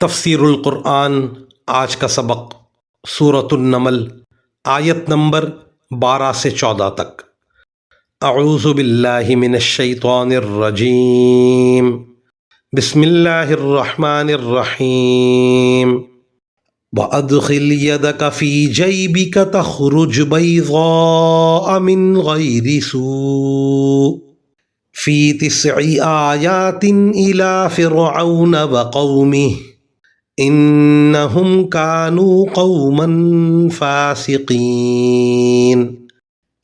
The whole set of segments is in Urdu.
تفسیر القرآن آج کا سبق سورۃ النمل آیت نمبر 12 سے 14 تک۔ اعوذ باللہ من الشیطان الرجیم، بسم اللہ الرحمن الرحیم۔ وَأَدْخِلْ يَدَكَ فِي جَيْبِكَ تَخْرُجْ بَيْضَاءَ مِنْ غَيْرِ سُوءٍ فِي 9 آيَاتٍ إِلَى فِرْعَوْنَ وَقَوْمِهِ إِنَّهُمْ كَانُوا قَوْمًا فَاسِقِينَ۔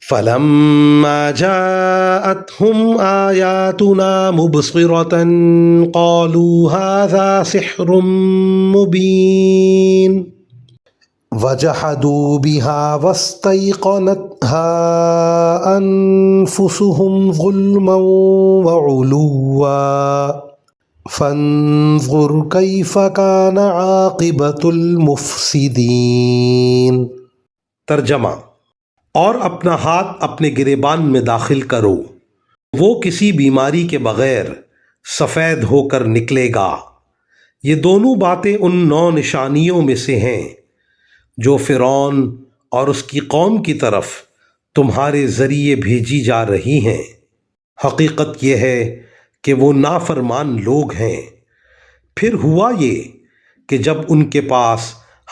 فَلَمَّا جَاءَتْهُمْ آيَاتُنَا مُبْصِرَةً قَالُوا هَذَا سِحْرٌ مُبِينٌ وَجَحَدُوا بِهَا وَاسْتَيْقَنَتْهَا أَنفُسُهُمْ ظُلْمًا وَعُلُوًّا فانظر کیف کان عاقبۃ المفسدین۔ ترجمہ: اور اپنا ہاتھ اپنے گریبان میں داخل کرو، وہ کسی بیماری کے بغیر سفید ہو کر نکلے گا۔ یہ دونوں باتیں ان 9 نشانیوں میں سے ہیں جو فرعون اور اس کی قوم کی طرف تمہارے ذریعے بھیجی جا رہی ہیں۔ حقیقت یہ ہے کہ وہ نافرمان لوگ ہیں۔ پھر ہوا یہ کہ جب ان کے پاس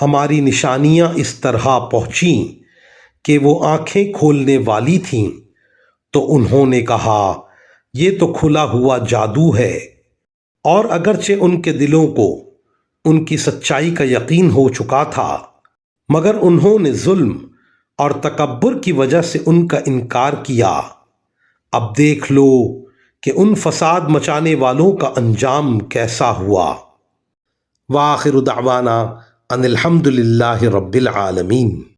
ہماری نشانیاں اس طرح پہنچیں کہ وہ آنکھیں کھولنے والی تھیں تو انہوں نے کہا یہ تو کھلا ہوا جادو ہے، اور اگرچہ ان کے دلوں کو ان کی سچائی کا یقین ہو چکا تھا مگر انہوں نے ظلم اور تکبر کی وجہ سے ان کا انکار کیا۔ اب دیکھ لو کہ ان فساد مچانے والوں کا انجام کیسا ہوا۔ وآخر دعوانا ان الحمد للہ رب العالمین۔